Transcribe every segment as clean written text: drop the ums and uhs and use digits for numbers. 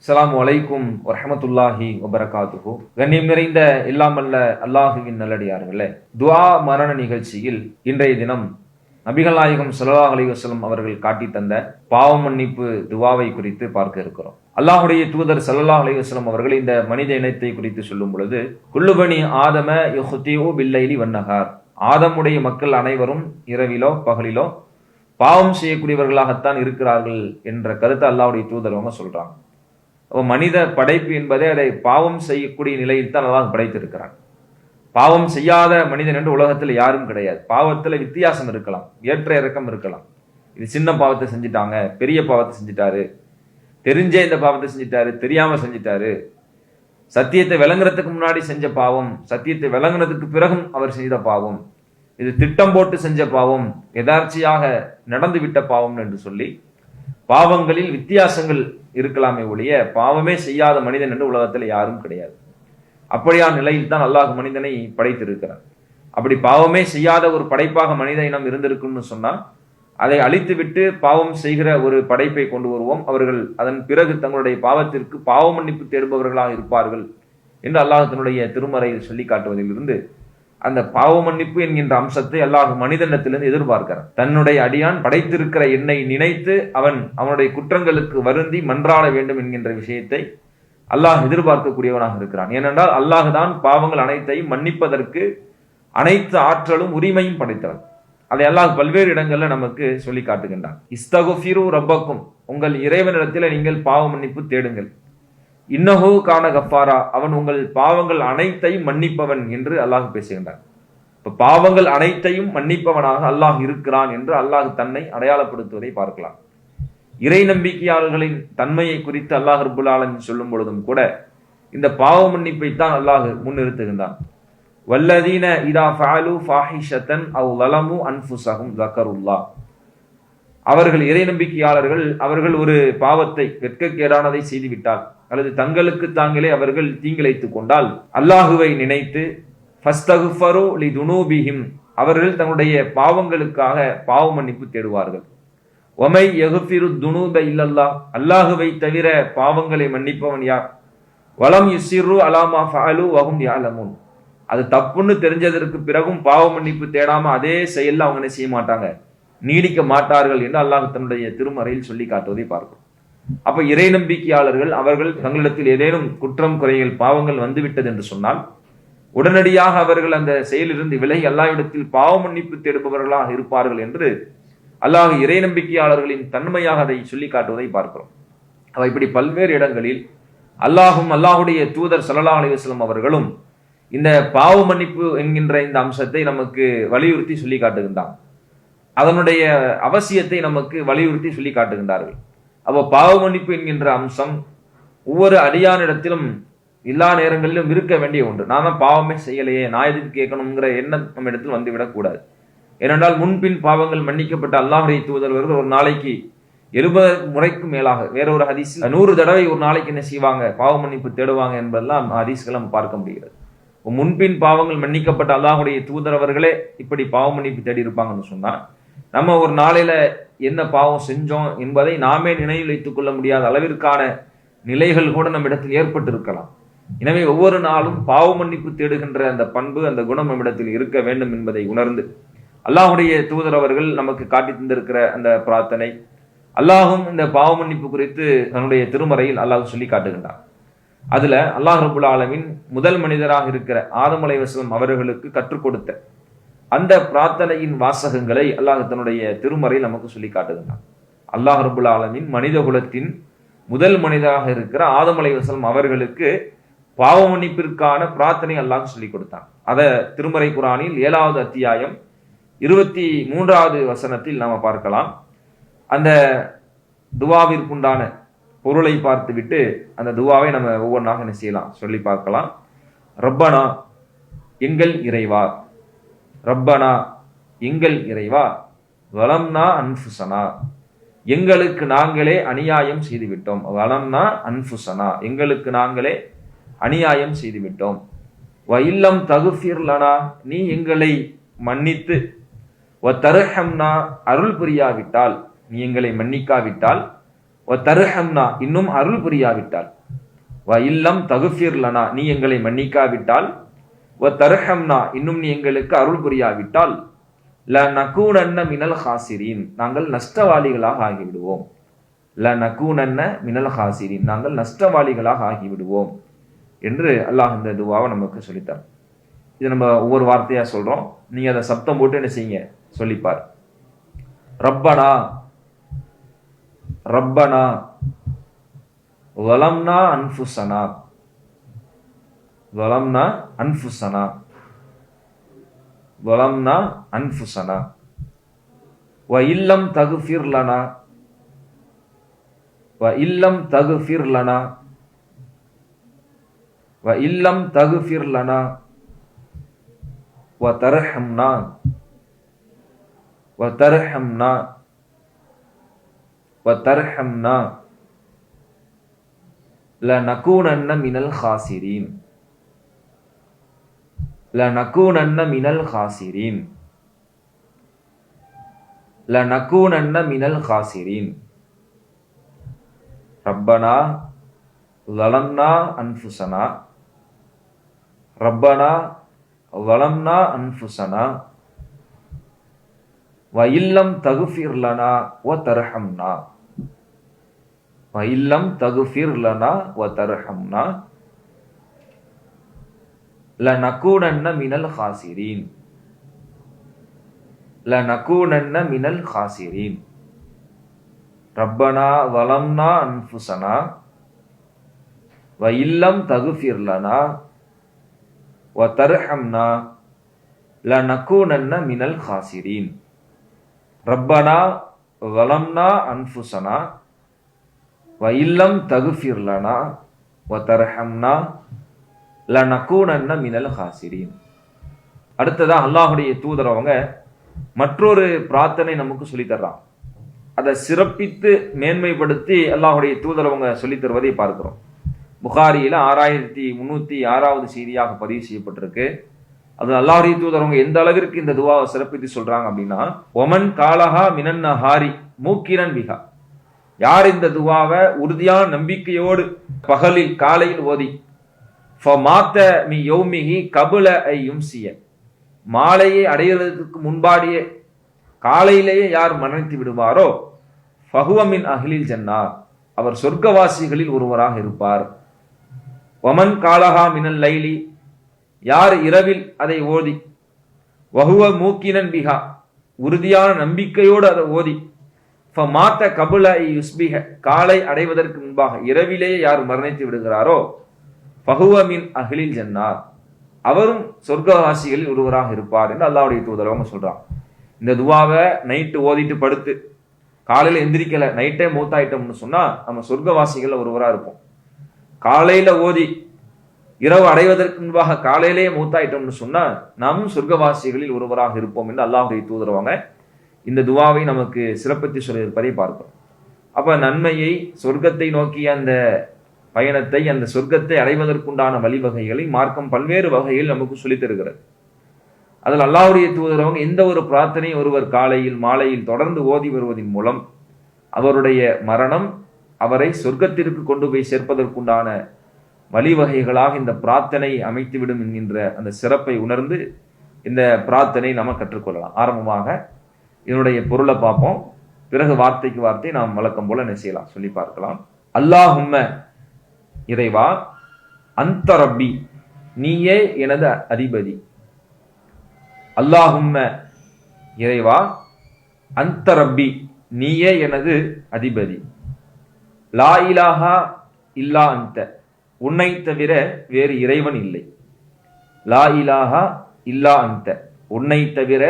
அஸ்ஸலாமு அலைக்கும் வரஹ்மத்துல்லாஹி வபரகாத்துஹு. கண்ணியம் நிறைந்த எல்லாமல்ல அல்லாஹுவின் நல்லடியார்களே, துஆ மரண நிகழ்ச்சியில் இன்றைய தினம் நபிகள் நாயகம் ஸல்லல்லாஹு அலைஹி வஸல்லம் அவர்கள் காட்டி தந்த பாவ மன்னிப்பு துஆவை குறித்து பார்க்க இருக்கிறோம். அல்லாஹுடைய தூதர் ஸல்லல்லாஹு அலைஹி வஸல்லம் அவர்கள் இந்த மனித இனத்தை குறித்து சொல்லும் பொழுது, குல்லு பனி ஆதம யுஹ்திஉ பில்லைலி வன்னஹார், ஆதமுடைய மக்கள் அனைவரும் இரவிலோ பகலிலோ பாவம் செய்யக்கூடியவர்களாகத்தான் இருக்கிறார்கள் என்ற கருத்தை அல்லாஹ்வுடைய தூதர் அவங்க சொல்றாங்க. மனித படைப்பு என்பதே அதை பாவம் செய்யக்கூடிய நிலையில் தான் அல்லாஹ் படைத்திருக்கிறான். பாவம் செய்யாத மனிதன் என்று உலகத்தில் யாரும் கிடையாது. பாவத்தில் வித்தியாசம் இருக்கலாம், ஏற்ற இறக்கம் இருக்கலாம். இது சின்ன பாவத்தை செஞ்சிட்டாங்க, பெரிய பாவத்தை செஞ்சிட்டாரு, தெரிஞ்சே இந்த பாவத்தை செஞ்சிட்டாரு, தெரியாம செஞ்சிட்டாரு, சத்தியத்தை விளங்குறதுக்கு முன்னாடி செஞ்ச பாவம், சத்தியத்தை விளங்குனதுக்கு பிறகும் அவர் செய்த பாவம், இது திட்டம் போட்டு செஞ்ச பாவம், எதார்ச்சியாக நடந்து விட்ட பாவம் என்று சொல்லி பாவங்களில் வித்தியாசங்கள் இருக்கலாமே ஒழிய பாவமே செய்யாத மனிதன் என்று உலகத்தில் யாரும் கிடையாது. அப்படியான நிலையில் தான் அல்லாஹ் மனிதனை படைத்திருக்கிறார். அப்படி பாவமே செய்யாத ஒரு படைப்பாக மனித இனம் இருந்திருக்குன்னு சொன்னா, அதை அழித்து விட்டு பாவம் செய்கிற ஒரு படைப்பை கொண்டு வருவோம், அவர்கள் அதன் பிறகு தங்களுடைய பாவத்திற்கு பாவ மன்னிப்பு தேடுபவர்களாக இருப்பார்கள் என்று அல்லாஹ் தன்னுடைய திருமறையில் சொல்லி காட்டுவதிலிருந்து அந்த பாவ மன்னிப்பு என்கின்ற அம்சத்தை அல்லாஹ் மனிதனிடத்திலிருந்து எதிர்பார்க்கிறான். தன்னுடைய அடியான் படைத்திருக்கிற எண்ணை நினைத்து அவனுடைய குற்றங்களுக்கு வருந்தி மன்றாட வேண்டும் என்கின்ற விஷயத்தை அல்லாஹ் எதிர்பார்க்கக்கூடியவனாக இருக்கிறான். ஏனென்றால் அல்லாஹ் தான் பாவங்கள் அனைத்தையும் மன்னிப்பதற்கு அனைத்து ஆற்றலும் உரிமையும் படைத்தவன். அதை அல்லாஹ் பல்வேறு இடங்கள்ல நமக்கு சொல்லி காட்டுகின்றான். இஸ்தகுஃபிரு ரப்பக்கும், உங்கள் இறைவனிடத்தில் நீங்கள் பாவ மன்னிப்பு தேடுங்கள். இன்னஹு கான கஃபாரா, அவன் உங்கள் பாவங்கள் அனைத்தையும் மன்னிப்பவன் என்று அல்லாஹ் பேசுகின்றான். இப்ப பாவங்கள் அனைத்தையும் மன்னிப்பவனாக அல்லாஹ் இருக்கிறான் என்று அல்லாஹ் தன்னை அடையாளப்படுத்துவதை பார்க்கலாம். இறை நம்பிக்கையாளர்களின் தன்மையை குறித்து அல்லாஹ் ரப்புல் ஆலமீன் சொல்லும் பொழுதும் கூட இந்த பாவ மன்னிப்பை தான் அல்லாஹ் முன்னிறுத்துகின்றான். வல்லதீன இதா ஃபஅலு ஃபாஹிஷத்தன் அவ் ஸலமு அன்ஃபுஸஹும் ஸக்கருல்லாஹ், அவர்கள் இறை நம்பிக்கையாளர்கள் அவர்கள் ஒரு பாவத்தை வெட்கக்கேடானதை செய்துவிட்டால் அல்லது தங்களுக்கு தாங்களே அவர்கள் தீங்கிழைத்துக் கொண்டால் அல்லாஹுவை நினைத்து ஃபஸ்தகுஃபரு லிதுனூபிஹிம், அவர்கள் தங்களுடைய பாவங்களுக்காக பாவ மன்னிப்பு தேடுவார்கள். வமை யகுஃபிரு துனூப இல்லல்லாஹ், அல்லாஹுவை தவிர பாவங்களை மன்னிப்பவன் யார்? வலம் யுஸிரு அலாமா ஃபஅலு வஹும் யஅலமூன், அது தப்புன்னு தெரிஞ்சதற்கு பிறகும் பாவ மன்னிப்பு தேடாம அதே செயல்ல அவங்க என்ன செய்ய மாட்டாங்க, நீடிக்க மாட்டார்கள் என்று அல்லாஹ் தன்னுடைய திருமறையில் சொல்லி காட்டுவதை பார்க்கிறோம். அப்ப இறை நம்பிக்கையாளர்கள் அவர்கள் தங்களிடத்தில் ஏதேனும் குற்றம் குறைகள் பாவங்கள் வந்துவிட்டது என்று சொன்னால் உடனடியாக அவர்கள் அந்த செயலிலிருந்து விலகி அல்லாஹ்விடத்தில் பாவ மன்னிப்பு தேடுபவர்களாக இருப்பார்கள் என்று அல்லாஹ் இறை நம்பிக்கையாளர்களின் தன்மையாக அதை சொல்லி காட்டுவதை பார்க்கிறோம். அவ இப்படி பல்வேறு இடங்களில் அல்லாஹும் அல்லாஹுடைய தூதர் ஸல்லல்லாஹு அலைஹி வஸல்லம் அவர்களும் இந்த பாவ மன்னிப்பு என்கின்ற இந்த அம்சத்தை நமக்கு வலியுறுத்தி சொல்லி காட்டுகின்றான். அதனுடைய அவசியத்தை நமக்கு வலியுறுத்தி சொல்லி காட்டுகின்றார்கள். அப்போ பாவ மன்னிப்பு என்கின்ற அம்சம் ஒவ்வொரு அடியானிடத்திலும் எல்லா நேரங்களிலும் இருக்க வேண்டிய ஒன்று. நாம பாவமே செய்யலையே, நான் எதுக்கு கேட்கணுங்கிற எண்ணம் நம்ம இடத்தில் வந்துவிடக் கூடாது. ஏனென்றால் முன்பின் பாவங்கள் மன்னிக்கப்பட்ட அல்லாஹ்வுடைய தூதர்கள் ஒரு நாளைக்கு 70 முறைக்கும் மேலாக, வேற ஒரு ஹதீஸ் 100 தடவை ஒரு நாளைக்கு என்ன செய்வாங்க, பாவ மன்னிப்பு தேடுவாங்க என்பதெல்லாம் ஹதீஸ்களை நம்ம பார்க்க முடிகிறது. முன்பின் பாவங்கள் மன்னிக்கப்பட்ட அல்லாஹ்வுடைய தூதர் அவர்களே இப்படி பாவ மன்னிப்பு தேடி இருப்பாங்கன்னு சொன்னா, நம்ம ஒரு நாளையில என்ன பாவம் செஞ்சோம் என்பதை நாமே நினைவில் வைத்துக் கொள்ள முடியாத அளவிற்கான நிலைகள் கூட நம்ம இடத்தில் ஏற்பட்டு இருக்கலாம். எனவே ஒவ்வொரு நாளும் பாவ மன்னிப்பு தேடுகின்ற அந்த பண்பு, அந்த குணம் நம்மிடத்தில் இருக்க வேண்டும் என்பதை உணர்ந்து அல்லாஹுடைய தூதர் அவர்கள் நமக்கு காட்டி தந்திருக்கிற அந்த பிரார்த்தனை, அல்லாஹும் இந்த பாவ மன்னிப்பு குறித்து தன்னுடைய திருமறையில் அல்லாஹ் சொல்லி காட்டுகின்றார். அதுல அல்லாஹ் ரப்புல் ஆலமீன் முதல் மனிதராக இருக்கிற ஆதம் அலைஹிஸ்ஸலாம் அவர்களுக்கு கற்றுக் கொடுத்த அந்த பிரார்த்தனையின் வாசகங்களை அல்லாஹ் தன்னுடைய திருமறையில் நமக்கு சொல்லி காட்டுகின்றான். அல்லாஹ் ரப்புல் ஆலமீன் மனித குலத்தின் முதல் மனிதராக இருக்கிற ஆதம் அலைஹிஸ்ஸலாம் அவர்களுக்கு பாவ மன்னிப்பிற்கான பிரார்த்தனை அல்லாஹ் சொல்லி கொடுத்தான். அத திருமறை குர்ஆனில் 7வது அத்தியாயம் 23வது வசனத்தில் நாம பார்க்கலாம். அந்த துவாவிற்குண்டான பொருளை பார்த்து விட்டு அந்த துவாவை நம்ம ஒவ்வொன்றாக என்ன செய்யலாம் சொல்லி பார்க்கலாம். ரப்பனா, எங்கள் இறைவா, ரப்பனா எங்கள் இறைவா, வலம்னா அன்ஃபுசனா, எங்களுக்கு நாங்களே அநியாயம் செய்துவிட்டோம். வலம்னா அன்ஃபுசனா, எங்களுக்கு நாங்களே அநியாயம் செய்துவிட்டோம். வ இல்லம் தகுஃபிர் லனா, நீ எங்களை மன்னித்து, வ தர்ஹம்னா அருள் புரியாவிட்டால், நீ எங்களை மன்னிக்காவிட்டால், தருஹம்னா இன்னும் அருள் புரியாவிட்டால், வ இல்லம் தகுஃபிர் லனா நீ எங்களை மன்னிக்காவிட்டால், வ தருஹம்னா இன்னும் நீ எங்களுக்கு அருள் புரியாவிட்டால், லநகூனன்ன மினல் ஹாசிரீன் நாங்கள் நஷ்டவாளிகளாக ஆகிவிடுவோம். லநகூனன்ன மினல் ஹாசிரீன் நாங்கள் நஷ்டவாளிகளாக ஆகிவிடுவோம் என்று அல்லாஹ் இந்த துவாவை நமக்கு சொல்லித்தார். இது நம்ம ஒவ்வொரு வார்த்தையா சொல்றோம். நீங்க அதை சப்தம் போட்டு என்ன செய்யுங்க, சொல்லிப்பார். ரப்பனா ரப்பனா வலம்னா அன்ஃபுஸனா வலம்னா அன்ஃபுஸனா வலம்னா அன்ஃபுஸனா வ இல்லம் தகுஃபிர் லனா வ இல்லம் தகுஃபிர் லனா வ இல்லம் தகுஃபிர் லனா வ தர்ஹம்னா வ தர்ஹம்னா வ தர்ஹம்னா லநகூனன்ன மினல் ஹாசிரீன் லநகூனன்ன மினல் ஹாசிரீன் லநகூனன்ன மினல் ஹாசிரீன். ரப்பனா ظلمنا أنفسنا ربنا ظلمنا أنفسنا وإن لم تغفر لنا وترحمنا وإن لم تغفر لنا وترحمنا لنكونن من الخاسرين لنكونن من الخاسرين. ربنا ظلمنا أنفسنا وإن لم تغفر لنا وترحمنا لنكونن من الخاسرين. ربنا ظلمنا أنفسنا وإن لم تغفر لنا وترحمنا لنكونن من الخاسرين. அடுத்ததா அல்லாஹ்வுடைய தூதர் அவங்க மற்றொரு பிரார்த்தனை நமக்கு சொல்லி தர்றாங்க. அதை சிறப்பித்து மேன்மைப்படுத்தி அல்லாஹ்வுடைய தூதர் அவங்க சொல்லி தருவதை பார்க்கிறோம். புகாரியில 6306வது செய்தியாக பதிவு செய்யப்பட்டிருக்கு. அது அல்லாஹ்வுடைய தூதர் அவங்க எந்த அளவிற்கு இந்த துவாவை சிறப்பித்து சொல்றாங்க அப்படின்னா, ஒமன் காலஹா மினன் நஹாரி மூக்கிரன் பிஹா யார் இந்த துவாவை உறுதியான நம்பிக்கையோடு பகலில் காலையில் ஓதி ஃபமாத்த மி யௌமிஹி கபுல ஐ யும்சிய மாலையை அடைகிறதுக்கு முன்பாடியே காலையிலேயே யார் மரணித்து விடுவாரோ ஃபஹுவ மின் அஹ்லில் ஜன்னா அவர் சொர்க்கவாசிகளில் ஒருவராக இருப்பார். வமன் காலஹா மினல் லைலி யார் இரவில் அதை ஓதி வஹுவ மூக்கினன் பிஹா உறுதியான நம்பிக்கையோடு அதை ஓதி ஃபமாத்த கபுல ஐ யுஸ்பிஹ காலை அடைவதற்கு முன்பாக இரவிலேயே யார் மரணித்து விடுகிறாரோ ஃபஹுவ மின் அஹ்லில் ஜன்னா அவரும் சொர்க்கவாசிகளில் ஒருவராக இருப்பார் என்று அல்லாஹ்வுடைய தூதர் அவங்க சொல்றாங்க. இந்த துவாவை நைட்டு ஓதிட்டு படுத்து காலையில எந்திரிக்கல நைட்டே மூத்தாயிட்டோம்னு சொன்னா நம்ம சொர்க்கவாசிகள் ஒருவராக இருப்போம். காலையில ஓதி இரவு அடைவதற்கு முன்பாக காலையிலேயே மூத்தாயிட்டோம்னு சொன்னா நாமும் சொர்க்கவாசிகளில் ஒருவராக இருப்போம் என்று அல்லாஹ்வுடைய தூதர் அவங்க இந்த துவாவை நமக்கு சிறப்பித்து சொல்லியிருப்பதை பார்க்கிறோம். அப்ப நன்மையை சொர்க்கத்தை நோக்கிய அந்த பயணத்தை அந்த சொர்க்கத்தை அடைவதற்குண்டான வழிவகைகளை மார்க்கம் பல்வேறு வகையில் நமக்கு சொல்லித் தருகிறது. அதில் அல்லாஹ்வுடைய தூதர் அவங்க எந்த ஒரு பிரார்த்தனை ஒருவர் காலையில் மாலையில் தொடர்ந்து ஓதி வருவதன் மூலம் அவருடைய மரணம் அவரை சொர்க்கத்திற்கு கொண்டு போய் சேர்ப்பதற்குண்டான வழிவகைகளாக இந்த பிரார்த்தனை அமைத்துவிடும் என்கின்ற அந்த சிறப்பை உணர்ந்து இந்த பிரார்த்தனை நாம் கற்றுக்கொள்ளலாம். ஆரம்பமாக இதனுடைய பொருளை பார்ப்போம். பிறகு வார்த்தைக்கு வார்த்தை நாம் வழக்கம் போல என்ன செய்யலாம் சொல்லி பார்க்கலாம். அல்லாஹும்ம இறைவா, அந்த ரப்பி நீயே எனது அதிபதி. அல்லாஹும்ம இறைவா, அந்த ரப்பி நீயே எனது அதிபதி. லா இலாஹா இல்லா அந்த உன்னை தவிர வேறு இறைவன் இல்லை. லா இலாஹா இல்லா அந்த உன்னை தவிர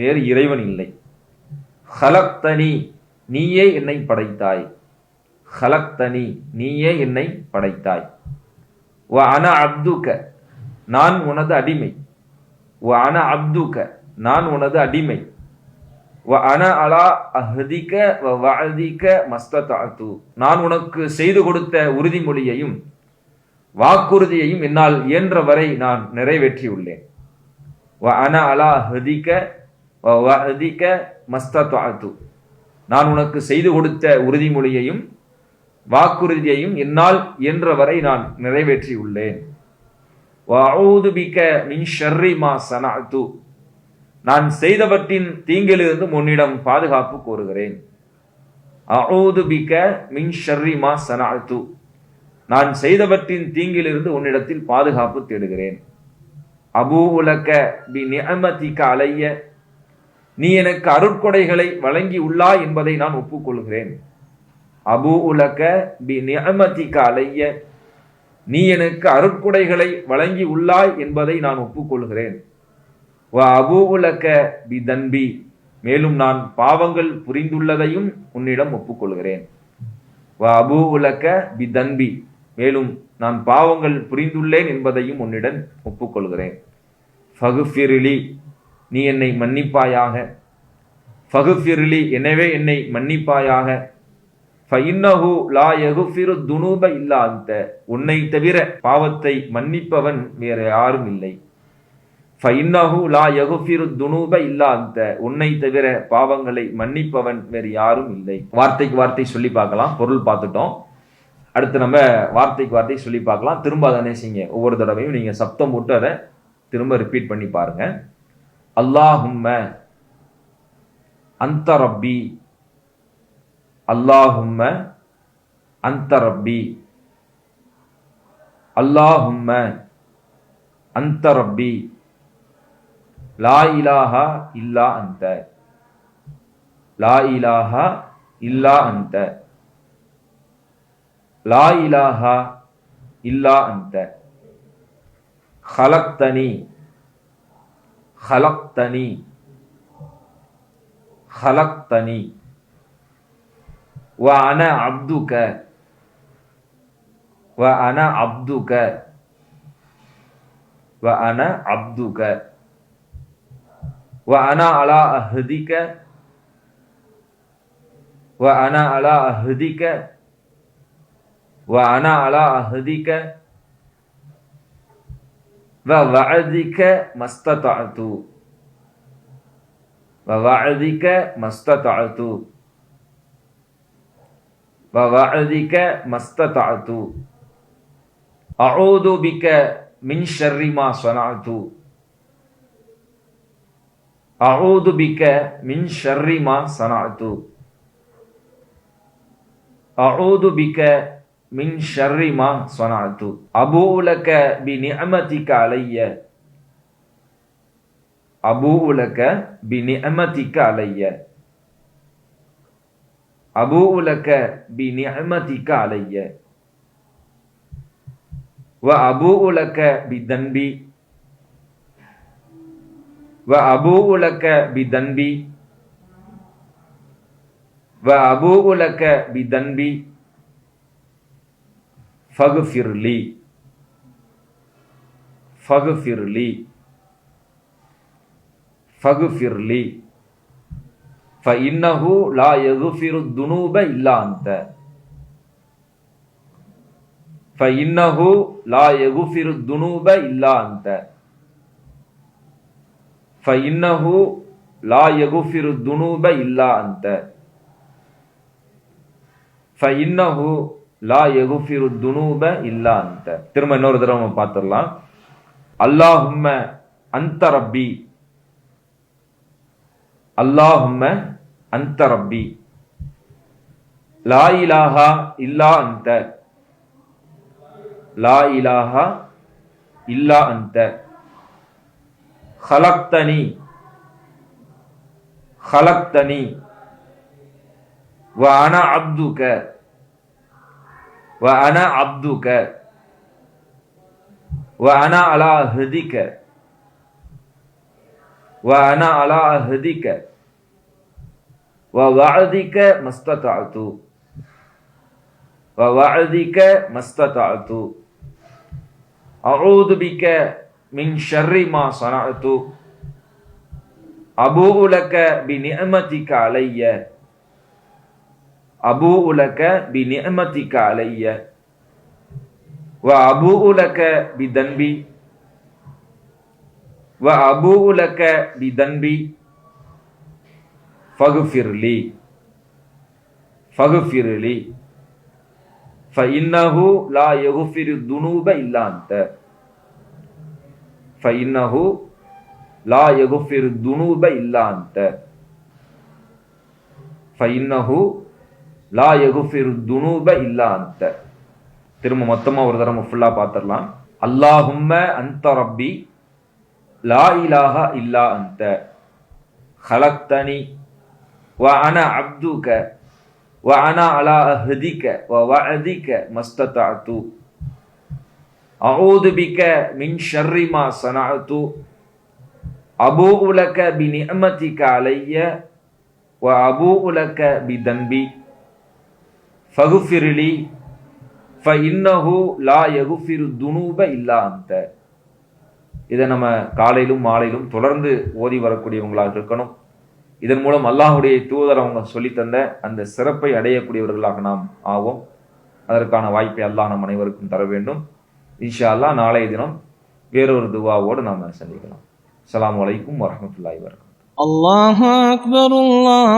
வேறு இறைவன் இல்லை. ஹலக்தனி நீயே என்னை படைத்தாய். ஹலக்தனி நீயே என்னை படைத்தாய். வ அன அப்துக நான் உனது அடிமை. வ அன அப்துக நான் உனது அடிமை. வ அன அலா அஹ்திக வ வஅதிக மஸ்ததஅது நான் உனக்கு செய்து கொடுத்த உறுதிமொழியையும் வாக்குறுதியையும் என்னால் இயன்ற வரை நான் நிறைவேற்றியுள்ளேன். வ அன அலா அஹ்திக வ வஅதிக மஸ்ததஅது நான் உனக்கு செய்து கொடுத்த உறுதிமொழியையும் வாக்குறுதியையும் என்னால் இயன்றவரை நான் நிறைவேற்றியுள்ளேன். வஅஊது பிக மின் ஷர்ரி மா ஸனஅது, நான் செய்தவற்றின் தீங்கிலிருந்து உன்னிடம் பாதுகாப்பு கோருகிறேன். அஊது பிக மின் ஷர்ரி மா ஸனஅது, நான் செய்தவற்றின் தீங்கிலிருந்து உன்னிடத்தில் பாதுகாப்பு தேடுகிறேன். அபூஉ லக பி நிஅமதிக அலைய, நீ எனக்கு அருட்கொடைகளை வழங்கி உள்ளாய் என்பதை நான் ஒப்புக்கொள்கிறேன். அபூஉ லக பி நிஅமதிக அலைய, நீ எனக்கு அருட்கொடைகளை வழங்கி உள்ளாய் என்பதை நான் ஒப்புக்கொள்கிறேன். வ அபூஉ லக பி தன்பி, மேலும் நான் பாவங்கள் புரிந்துள்ளதையும் உன்னிடம் ஒப்புக்கொள்கிறேன். வ அபூஉ லக பி தன்பி, மேலும் நான் பாவங்கள் புரிந்துள்ளேன் என்பதையும் உன்னிடம் ஒப்புக்கொள்கிறேன். ஃபகுஃபிர்லி, நீ என்னை மன்னிப்பாயாக. ஃபகுஃபிர்லி, எனவே என்னை மன்னிப்பாயாக. ஃபஇன்னஹு லா யகுஃபிரு துனூப இல்லா அன்த, உன்னை தவிர பாவத்தை மன்னிப்பவன் வேற யாரும் இல்லை. ஃபஇன்னஹு லா யகுஃபிரு துனூப இல்லா அன்த, உன்னை தவிர பாவங்களை மன்னிப்பவன் வேறு யாரும் இல்லை. வார்த்தைக்கு வார்த்தை சொல்லி பார்க்கலாம், பொருள் பார்த்துட்டோம். அடுத்து நம்ம வார்த்தைக்கு வார்த்தை சொல்லி பார்க்கலாம். திரும்ப அதை செய்யுங்க, ஒவ்வொரு தடவையும் நீங்க சப்தம் போட்டு அதை திரும்ப ரிப்பீட் பண்ணி பாருங்க. அல்லாஹும்ம அன்த ரப்பி, அல்லாஹும்ம அன்த ரப்பி, அல்லாஹும்ம அன்த ரப்பி, லா இலாஹா இல்லா அன்த, லா இலாஹா இல்லா அன்த, லா இலாஹா இல்லா அன்த. خلقتني خلقتني خلقتني وأنا عبدك وأنا عبدك وأنا عبدك وأنا على عهدك وأنا على عهدك وأنا على عهدك ووعدك ما استطعت ووعدك ما استطعت ووعدك ما استطعت أعوذ بك من شر ما صنعت أعوذ بك من شر ما صنعت أعوذ بك من شر ما صنعت أبوء لك بنعمتك علي أبوء لك بنعمتك علي أبوء لك بنعمتك علي وأبوء لك بذنبي وأبوء لك بذنبي وأبوء لك بذنبي فاغفر لي فاغفر لي فاغفر لي فإنه لا يغفر الذنوب إلا أنت فإنه لا يغفر الذنوب إلا أنت فإنه لا يغفر الذنوب إلا أنت فإنه லா யகுஃபிரு துனூப இல்லா அன்த. திரும்ப இன்னொரு தடவை நம்ம பார்த்துடலாம். அல்லாஹும்ம அன்த ரப்பி, அல்லாஹும்ம அன்த ரப்பி, லா இலாஹா இல்லா அன்த, லா இலாஹா இல்லா அன்த, خلقتني خلقتني وأنا عبدك وأنا عبدك وأنا على عهدك وأنا على عهدك ووعدك ما استطعت ووعدك ما استطعت أعوذ بك من شر ما صنعت أبوء لك بنعمتك علي أبوء لك بنعمتك علي وأبوء لك بذنبي وأبوء لك بذنبي فاغفر لي فاغفر لي فإنه لا يغفر الذنوب إلا أنت فإنه لا يغفر الذنوب إلا أنت فإنه لا يغفر الذنوب إلا أنت. திரும்ப மொத்தமா ஒரு தடவை ஃபுல்லா பார்த்துடலாம். அல்லாஹும்ம அன்த ரப்பி லா இலாஹா இல்லா அன்த خلقتني وأنا عبدك وأنا على عهدك ووعدك ما استطعت أعوذ بك من شر ما صنعت أبوء لك بنعمتك علي وأبوء لك بذنبي فاغفر لي فإنه لا يغفر الذنوب إلا أنت. இதை நம்ம காலையிலும் மாலையிலும் தொடர்ந்து ஓதி வரக்கூடியவங்களாக இருக்கணும். இதன் மூலம் அல்லாஹுடைய தூதர் அவங்க சொல்லித்தந்த அந்த சிறப்பை அடையக்கூடியவர்களாக நாம் ஆவோம். அதற்கான வாய்ப்பை அல்லாஹ் நம் அனைவருக்கும் தர வேண்டும். இன்ஷா அல்லாஹ் நாளைய தினம் வேறொரு துவாவோடு நாம் சந்திக்கலாம். அஸ்ஸலாமு அலைக்கும் வரஹ்மத்துல்லாஹி வபரகாத்துஹு. அல்லாஹு அக்பர். அல்லாஹ்